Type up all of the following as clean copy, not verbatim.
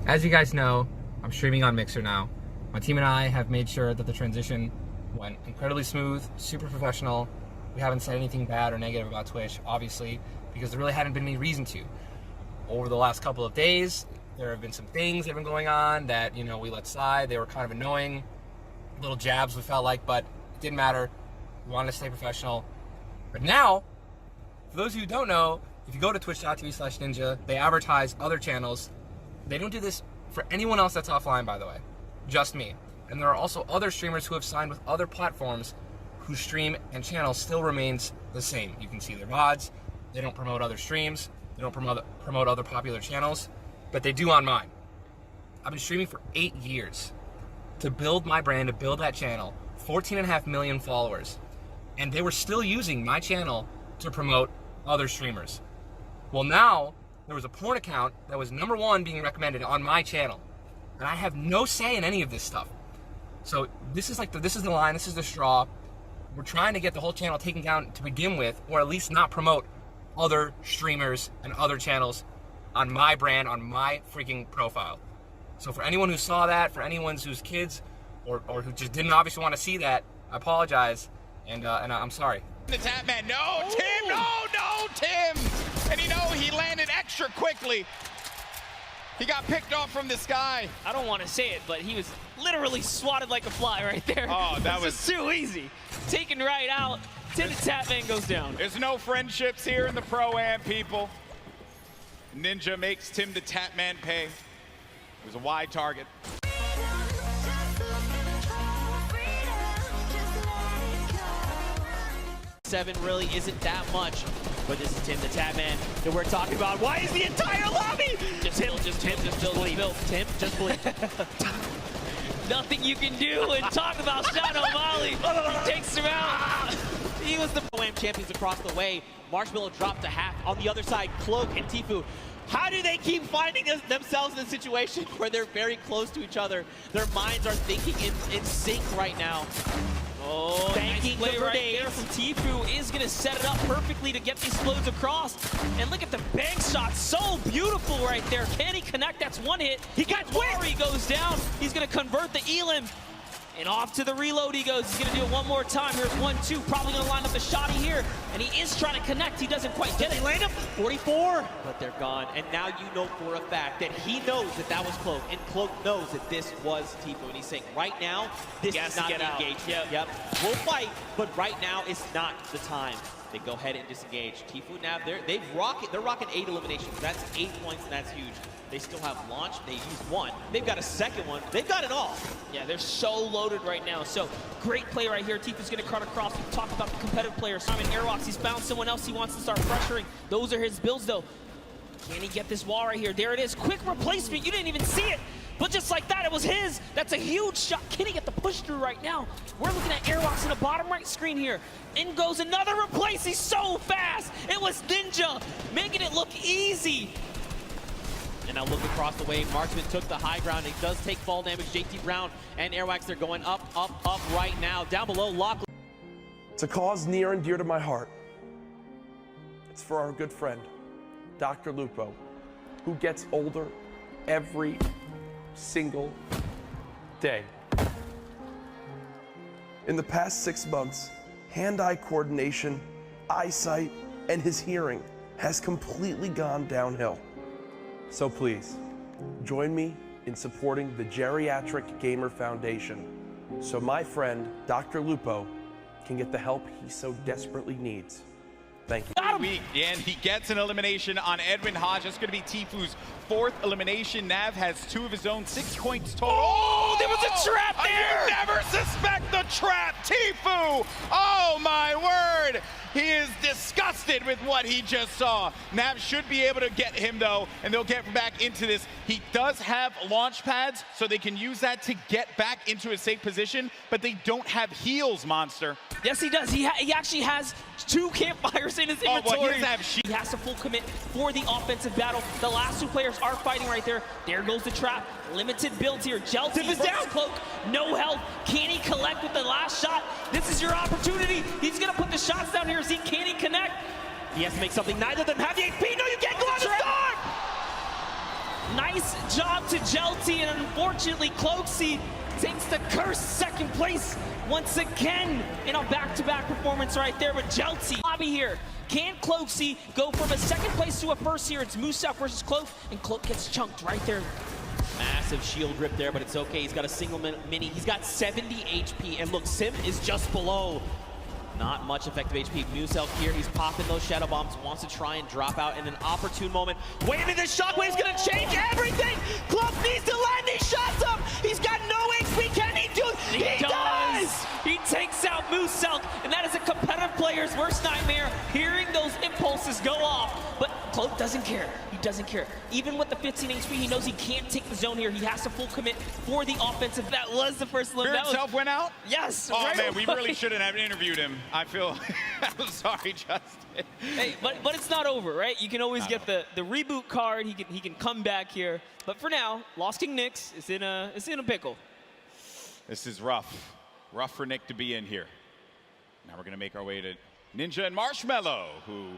As you guys know, I'm streaming on Mixer now. My team and I have made sure that the transition went incredibly smooth, super professional. We haven't said anything bad or negative about Twitch, obviously, because there really hadn't been any reason to. Over the last couple of days, there have been some things that have been going on that, we let slide. They were kind of annoying, little jabs we felt like, but it didn't matter. We wanted to stay professional. But now, for those of you who don't know, if you go to twitch.tv/ninja, they advertise other channels. They don't do this for anyone else that's offline, by the way. Just me. And there are also other streamers who have signed with other platforms whose stream and channel still remains the same. You can see their VODs. They don't promote other streams. They don't promote other popular channels, but they do on mine. I've been streaming for 8 years to build my brand, to build that channel, 14.5 million followers. And they were still using my channel to promote other streamers. Well, now there was a porn account that was #1 being recommended on my channel. And I have no say in any of this stuff. So this is the line, this is the straw. We're trying to get the whole channel taken down to begin with, or at least not promote other streamers and other channels on my brand, on my freaking profile. So for anyone who saw that, for anyone whose kids or who just didn't obviously want to see that, I apologize, and I'm sorry. The tap man, no, Tim, no, Tim! And he landed extra quickly. He got picked off from the sky. I don't want to say it, but he was literally swatted like a fly right there. Oh, that was too easy. Taken right out. Tim the Tap Man goes down. There's no friendships here in the Pro-Am, people. Ninja makes Tim the Tap Man pay. It was a wide target. Seven really isn't that much, but this is Tim the Tap Man that we're talking about. Why is the entire lobby? Just believe. Tim, just believe. Nothing you can do and talk about Shadow Molly. He takes him out. He was the Pro-Am champions across the way. Marshmallow dropped to half. On the other side, Cloak and Tfue. How do they keep finding themselves in a situation where they're very close to each other? Their minds are thinking in sync right now. Oh, banking nice play right there from Tfue is going to set it up perfectly to get these flows across. And look at the bank shot, so beautiful right there. Can he connect? That's one hit. He got where he goes down. He's going to convert the Elim. And off to the reload he goes. He's going to do it one more time. Here's 1-2. Probably going to line up the shotty here. And he is trying to connect. He doesn't quite get it. Land him. 44. But they're gone. And now you know for a fact that he knows that that was Cloak. And Cloak knows that this was Tfue. And he's saying, right now, this is not the engagement. Yep. We'll fight, but right now is not the time. They go ahead and disengage. Tfue now, they're rocking 8 eliminations. That's 8 points, and that's huge. They still have launch. They used 1. They've got a second one. They've got it all. Yeah, they're so loaded right now. So great play right here. Tfue's going to cut across. We talked about the competitive players. Simon Airwalks, he's found someone else he wants to start pressuring. Those are his builds, though. Can he get this wall right here? There it is. Quick replacement. You didn't even see it. But just like that, it was his. That's a huge shot. Can he get the push through right now? We're looking at Airwalks in the bottom right screen here. In goes another replace. He's so fast. It was Ninja making it look easy. And now look across the way. Marksman took the high ground. He does take fall damage. JT Brown and Airwax, they're going up right now. Down below, Lock. It's a cause near and dear to my heart. It's for our good friend, Dr. Lupo, who gets older every single day. In the past 6 months, hand-eye coordination, eyesight, and his hearing has completely gone downhill. So please, join me in supporting the Geriatric Gamer Foundation so my friend, Dr. Lupo, can get the help he so desperately needs. Thank you. And he gets an elimination on Edwin Hodge. That's going to be Tfue's 4th elimination. Nav has 2 of his own, 6 points total. Oh, there was a trap there! You never suspect the trap, Tfue! Oh my word! He is disgusted with what he just saw. Nav should be able to get him though, and they'll get back into this. He does have launch pads, so they can use that to get back into a safe position, but they don't have heals, Monster. Yes, he does. He actually has 2 campfires in his inventory. Well, he has to full commit for the offensive battle. The last 2 players are fighting right there. There goes the trap. Limited builds here. Jelty is down. Cloak, no help. Can he collect with the last shot? This is your opportunity. He's going to put the shots down here. Can he connect? He has to make something. Neither of them have the HP. No, you can't go on the start. Nice job to Jelty, and unfortunately, Cloaksy takes the cursed second place once again in a back-to-back performance right there with Jelty. Lobby here. Can Cloaksy go from a second place to a first here? It's Moose out versus Cloak, and Cloak gets chunked right there. Massive shield rip there, but it's okay. He's got a single mini. He's got 70 HP, and look, Sim is just below. Not much effective HP. Moose here, he's popping those shadow bombs, wants to try and drop out in an opportune moment. Wait, the shockwave's gonna change everything! Cloak needs to land these shots up! He's got no HP, can he do it? He does! He takes out Moose, and that is a competitive player's worst nightmare, hearing those impulses go off. But Cloak doesn't care. He doesn't care. Even with the 15 HP, he knows he can't take the zone here. He has to full commit for the offensive. That was the first limit. Fear itself went out? Yes. Oh, right man, we away. really shouldn't have interviewed him. I feel, I'm sorry, Justin. Hey, but it's not over, right? You can always get the reboot card. He can come back here. But for now, Lost King Nyx is in a pickle. This is rough. Rough for Nick to be in here. Now we're going to make our way to Ninja and Marshmallow, who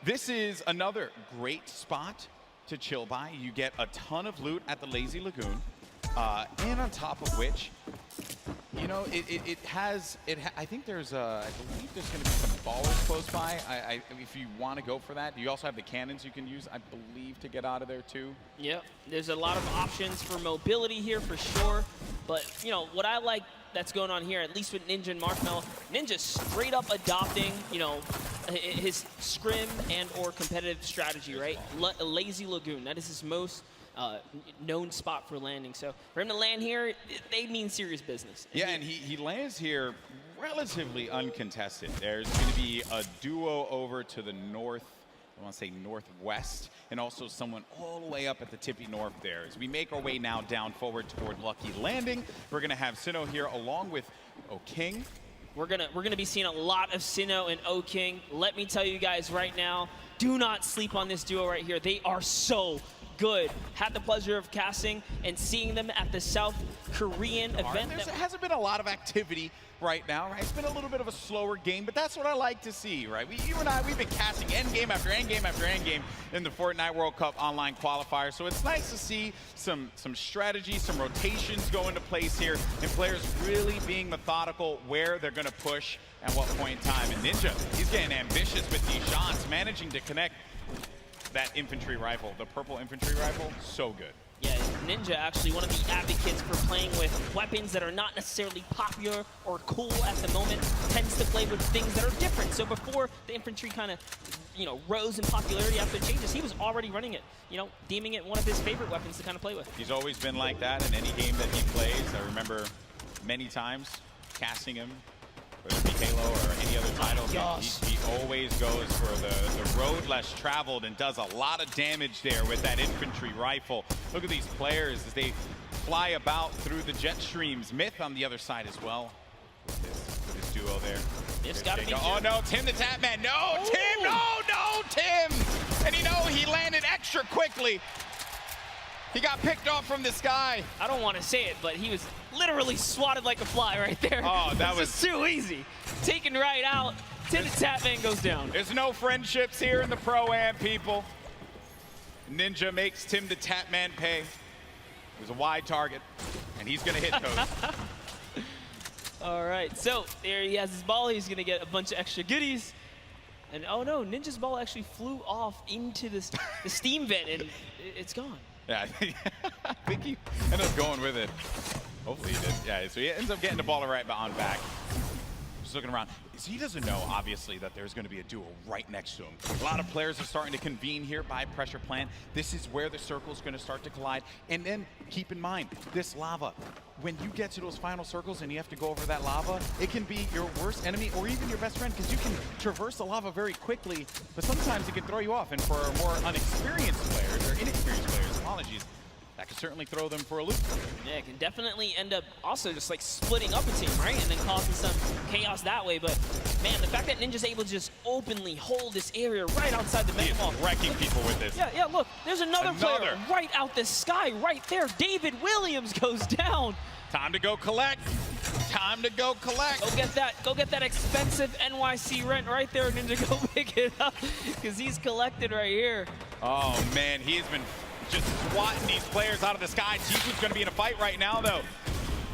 this is another great spot to chill by. You get a ton of loot at the Lazy Lagoon, and on top of which, you know, I think there's I believe there's going to be some ballers close by. If you want to go for that, you also have the cannons you can use, I believe, to get out of there too. Yep, there's a lot of options for mobility here for sure. But you know what I like that's going on here, at least with Ninja and Marshmallow. Ninja straight up adopting, you know, his scrim and or competitive strategy, right? Lazy Lagoon, that is his most known spot for landing. So for him to land here, they mean serious business. Yeah, and he lands here relatively uncontested. There's going to be a duo over to the north, I want to say northwest, and also someone all the way up at the tippy north there. As we make our way now down forward toward Lucky Landing, we're going to have Sinnoh here along with O'King. We're gonna be seeing a lot of Sinnoh and O'King. Let me tell you guys right now, do not sleep on this duo right here. They are so good. Had the pleasure of casting and seeing them at the South Korean event. There hasn't been a lot of activity right now, right? It's been a little bit of a slower game, but that's what I like to see, right? You and I, we've been casting endgame after endgame after endgame in the Fortnite World Cup online qualifier, so it's nice to see some strategy, some rotations go into place here, and players really being methodical where they're going to push at what point in time. And Ninja, he's getting ambitious with these shots, managing to connect that infantry rifle, the purple infantry rifle, so good. Yeah, Ninja actually one of the advocates for playing with weapons that are not necessarily popular or cool at the moment, tends to play with things that are different. So before the infantry kind of, you know, rose in popularity after the changes, he was already running it, you know, deeming it one of his favorite weapons to kind of play with. He's always been like that in any game that he plays. I remember many times casting him, whether it be Halo or any other title. He always goes for the road less traveled and does a lot of damage there with that infantry rifle. Look at these players as they fly about through the jet streams. Myth on the other side as well with this duo there. It's got to be. Oh no, Tim the Tapman. No, ooh. Tim, no, Tim. And you know, he landed extra quickly. He got picked off from the sky. I don't want to say it, but he was literally swatted like a fly right there. Oh, that was just too easy. Taken right out. Tim the Tapman goes down. There's no friendships here in the Pro-Am, people. Ninja makes Tim the Tapman pay. It was a wide target, and he's going to hit those. All right, so there he has his ball. He's going to get a bunch of extra goodies. And oh no, Ninja's ball actually flew off into the steam vent, and it's gone. Yeah, I think he ended up going with it. Hopefully he did. Yeah, so he ends up getting the ball right on back. Just looking around. So he doesn't know, obviously, that there's going to be a duo right next to him. A lot of players are starting to convene here by pressure plant. This is where the circle's going to start to collide. And then keep in mind, this lava, when you get to those final circles and you have to go over that lava, it can be your worst enemy or even your best friend, because you can traverse the lava very quickly, but sometimes it can throw you off. And for more unexperienced players, or inexperienced players, apologies, that could certainly throw them for a loop. Yeah, it can definitely end up also just like splitting up a team, right? And then causing some chaos that way. But man, the fact that Ninja's able to just openly hold this area right outside the mega ball. Wrecking people with this. Yeah, look, there's another player right out the sky right there. David Williams goes down. Time to go collect. Time to go collect. Go get that expensive NYC rent right there, Ninja. Go pick it up, because he's collected right here. Oh man, he has been just swatting these players out of the sky. Tifu's going to be in a fight right now, though.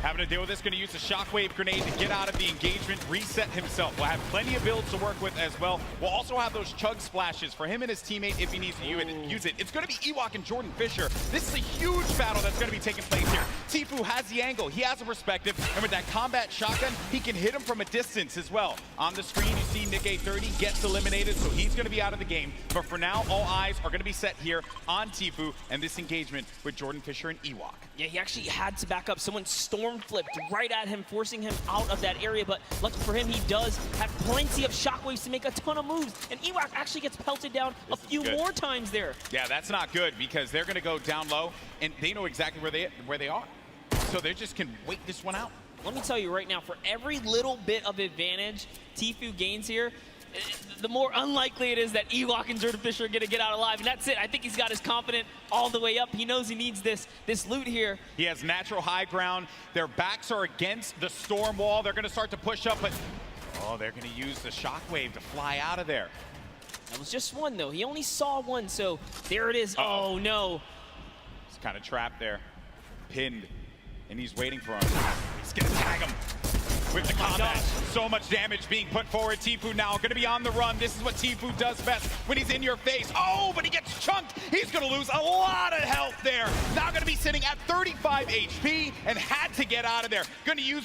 Having to deal with this, going to use a shockwave grenade to get out of the engagement, reset himself. We'll have plenty of builds to work with as well. We'll also have those chug splashes for him and his teammate if he needs to use it. It's going to be Ewok and Jordan Fisher. This is a huge battle that's going to be taking place here. Tifu has the angle, he has a perspective, and with that combat shotgun, he can hit him from a distance as well. On the screen, you see Nick A30 gets eliminated, so he's going to be out of the game. But for now, all eyes are going to be set here on Tifu and this engagement with Jordan Fisher and Ewok. Yeah, he actually had to back up. Someone storm flipped right at him, forcing him out of that area. But lucky for him, he does have plenty of shockwaves to make a ton of moves. And Ewok actually gets pelted down a few more times there. Yeah, that's not good because they're going to go down low, and they know exactly where they are. So they just can wait this one out. Let me tell you right now, for every little bit of advantage Tifu gains here, the more unlikely it is that Ewok and Jordan Fisher are going to get out alive. And that's it. I think he's got his confidence all the way up. He knows he needs this loot here. He has natural high ground. Their backs are against the storm wall. They're going to start to push up, but oh, they're going to use the shockwave to fly out of there. That was just one, though. He only saw one, so there it is. Oh, no. He's kind of trapped there, pinned, and he's waiting for him. He's going to tag him. With the combat, so much damage being put forward. Tifu now going to be on the run. This is what Tifu does best when he's in your face. Oh, but he gets chunked. He's going to lose a lot of health there. Now going to be sitting at 35 HP and had to get out of there. Going to use those